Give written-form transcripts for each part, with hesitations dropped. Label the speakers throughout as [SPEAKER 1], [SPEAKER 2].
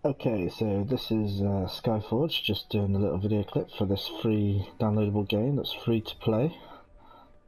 [SPEAKER 1] Okay, so this is Skyforge, just doing a little video clip for this free downloadable game that's free to play.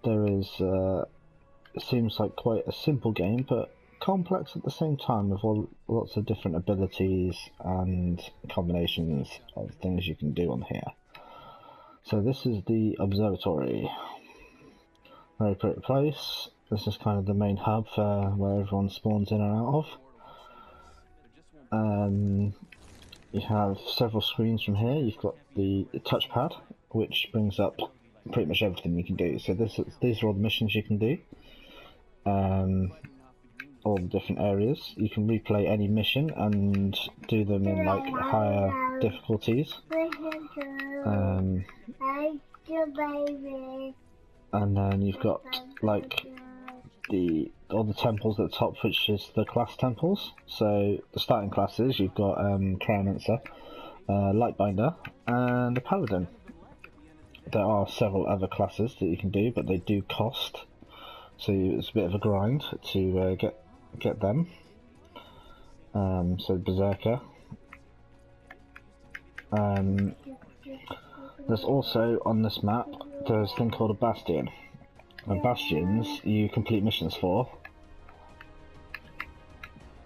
[SPEAKER 1] There is, it seems like quite a simple game, but complex at the same time with lots of different abilities and combinations of things you can do on here. So this is the observatory. Very pretty place. This is kind of the main hub for where everyone spawns in and out of. You have several screens from here. You've got the touchpad, which brings up pretty much everything you can do. So these are all the missions you can do. All the different areas. You can replay any mission and do them in like higher difficulties. And then you've got like all the temples at the top, which is the class temples. So the starting classes, you've got Cryomancer, Lightbringer, and a Paladin. There are several other classes that you can do, but they do cost, so it's a bit of a grind to get them. So Berserker. There's also on this map there's a thing called a Bastion. And bastions you complete missions for,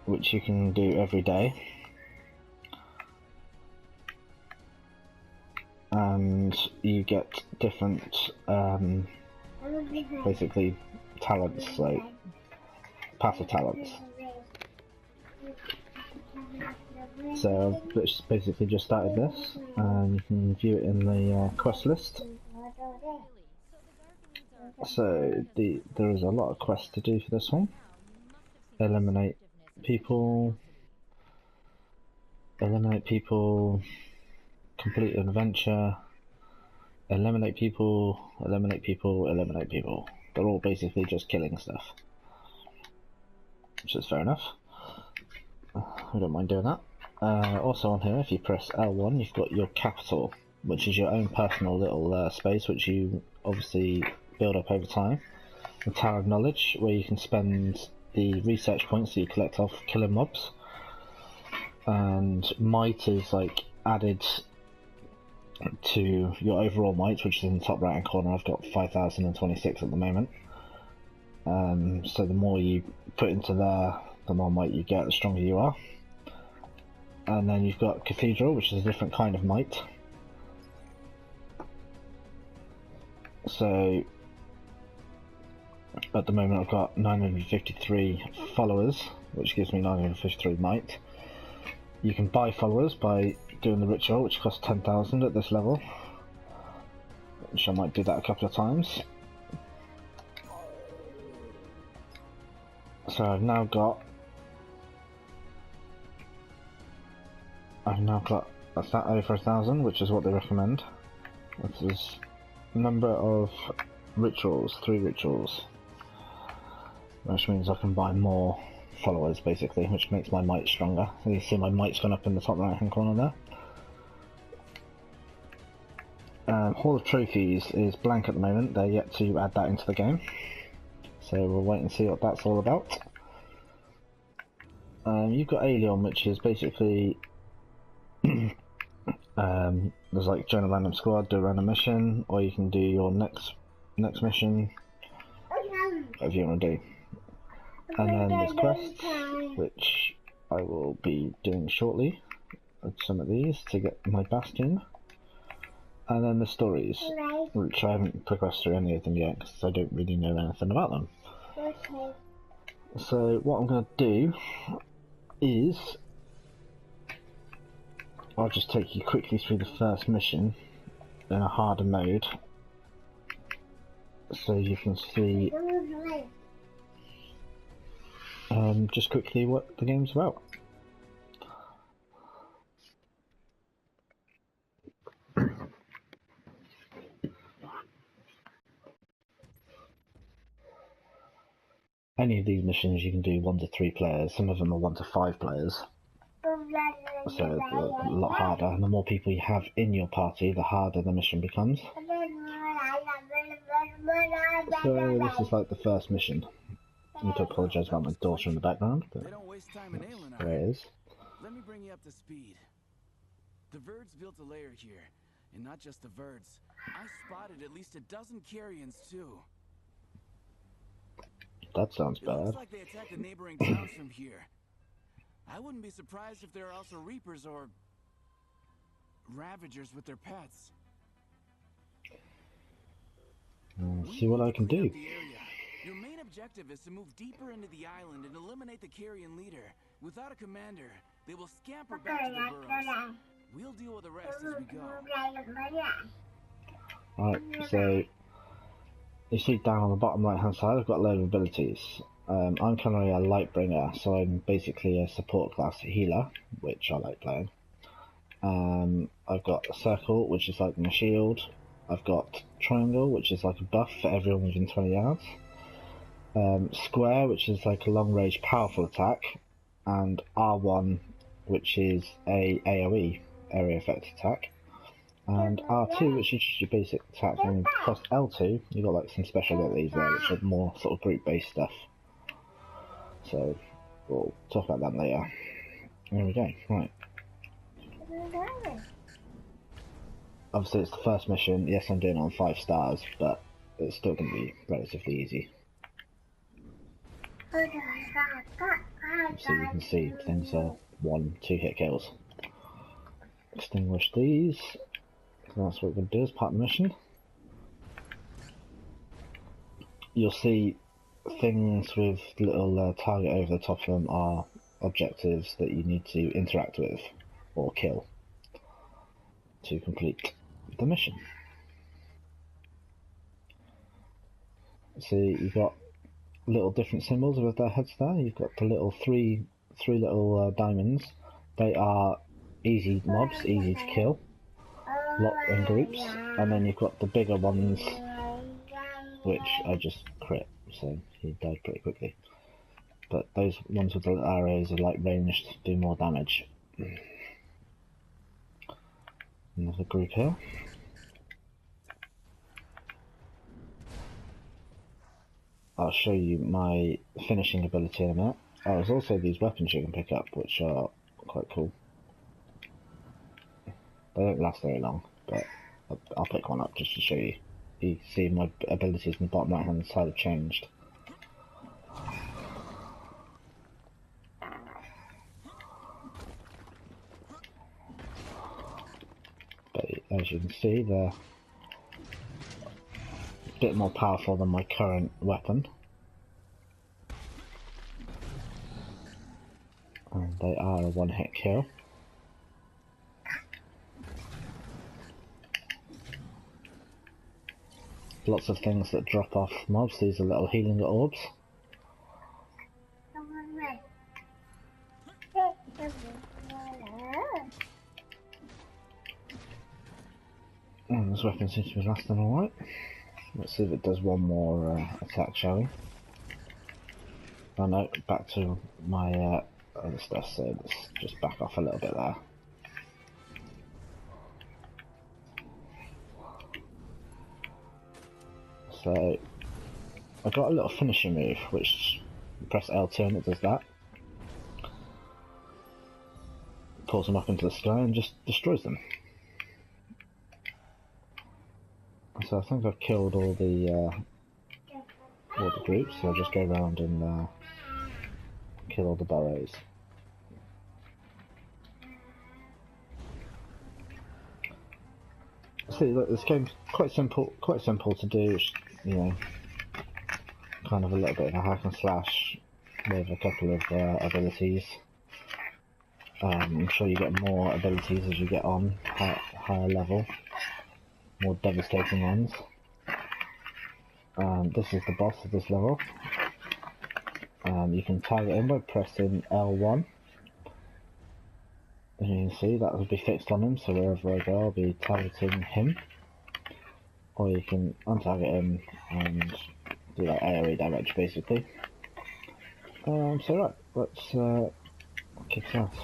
[SPEAKER 1] which you can do every day, and you get different basically talents, like passive talents. So I've basically just started this, and you can view it in the quest list. So there is a lot of quests to do for this one. Eliminate people, complete an adventure, eliminate people. They're all basically just killing stuff, which is fair enough. I don't mind doing that. Also on here, if you press L1, you've got your capital, which is your own personal little space, which you obviously build up over time. The Tower of Knowledge, where you can spend the research points that you collect off killing mobs. And Might is like added to your overall might, which is in the top right hand corner. I've got 5,026 at the moment. So the more you put into there, the more might you get, the stronger you are. And then you've got Cathedral, which is a different kind of might. So at the moment I've got 953 followers, which gives me 953 might. You can buy followers by doing the ritual, which costs 10,000 at this level, which I might do that a couple of times. So I've now got over 1,000, which is what they recommend. This is number of rituals, 3 rituals, which means I can buy more followers basically, which makes my might stronger. So you see my might's gone up in the top right hand corner there. Hall of Trophies is blank at the moment. They're yet to add that into the game, so we'll wait and see what that's all about. You've got Alien, which is basically there's like join a random squad, do a random mission, or you can do your next mission, whatever you want to do. And then there's quests, which I will be doing shortly with some of these to get my Bastion. And then the stories, which I haven't progressed through any of them yet because I don't really know anything about them. Okay. So what I'm going to do is I'll just take you quickly through the first mission in a harder mode, so you can see just quickly what the game's about. Any of these missions you can do 1 to 3 players, some of them are 1 to 5 players. So a lot harder, and the more people you have in your party, the harder the mission becomes. So this is like the first mission. I need to apologise about my daughter in the background, but there it is.
[SPEAKER 2] up to speed. The Verds built a lair here, and not just the Verds. I spotted at least a dozen carrions too.
[SPEAKER 1] That sounds
[SPEAKER 2] It
[SPEAKER 1] bad.
[SPEAKER 2] looks like they attacked the neighboring towns from here. I wouldn't be surprised if there are also Reapers or Ravagers with their pets.
[SPEAKER 1] See what I can do.
[SPEAKER 2] Your main objective is to move deeper into the island and eliminate the carrion leader. Without a commander, they will scamper back to the burrows. We'll deal with the rest as we go.
[SPEAKER 1] Right, so you see down on the bottom right hand side I've got a load of abilities. I'm currently a lightbringer, so I'm basically a support class healer, which I like playing. I've got a circle, which is like my shield. I've got triangle, which is like a buff for everyone within 20 yards. Square, which is like a long range powerful attack, and R1, which is a AoE, area effect attack, and R2, which is just your basic attack, and plus L2 you've got like some special abilities there, which are more sort of group based stuff. So we'll talk about that later. There we go. Right. Obviously it's the first mission. Yes, I'm doing it on 5 stars, but it's still going to be relatively easy. So you can see things are 1-2 hit kills. Extinguish these. So that's what we're going to do as part of the mission. You'll see things with little target over the top of them are objectives that you need to interact with or kill to complete the mission. See, you've got little different symbols with their heads there. You've got the little three little diamonds. They are easy mobs, easy to kill, lot in groups, and then you've got the bigger ones, which I just crit, so he died pretty quickly. But those ones with the little arrows are like ranged, do more damage. Another group here. I'll show you my finishing ability in a minute. Oh, there's also these weapons you can pick up, which are quite cool. They don't last very long, but I'll pick one up just to show you. You see my abilities in the bottom right hand side have changed. But as you can see, they're a bit more powerful than my current weapon. And they are a one-hit kill. Lots of things that drop off mobs. These are little healing orbs. And this weapon seems to be lasting alright. Let's see if it does one more attack, shall we? Oh no, back to my other stuff, so let's just back off a little bit there. So, I've got a little finishing move, which you press L2 and it does that. Pulls them up into the sky and just destroys them. So I think I've killed all the groups, so I'll just go around and kill all the burrows. See, look, this game's quite simple to do. It's, you know, kind of a little bit of a hack and slash with a couple of abilities. I'm sure you get more abilities as you get on higher level, more devastating ones. This is the boss of this level. You can target him by pressing L1. As you can see, that will be fixed on him, so wherever I go I'll be targeting him. Or you can untarget him and do like AoE damage basically. So right, let's kick his ass.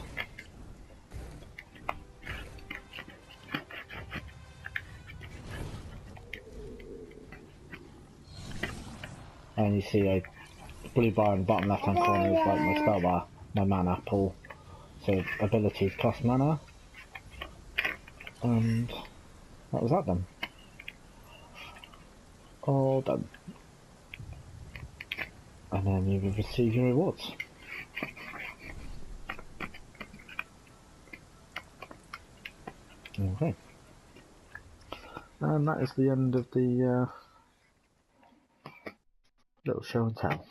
[SPEAKER 1] And you see a blue bar in the bottom left hand corner is like my spell bar, my mana pool. So abilities cost mana, and that was that then. All done. And then you will receive your rewards. Okay. And that is the end of the little show and tell.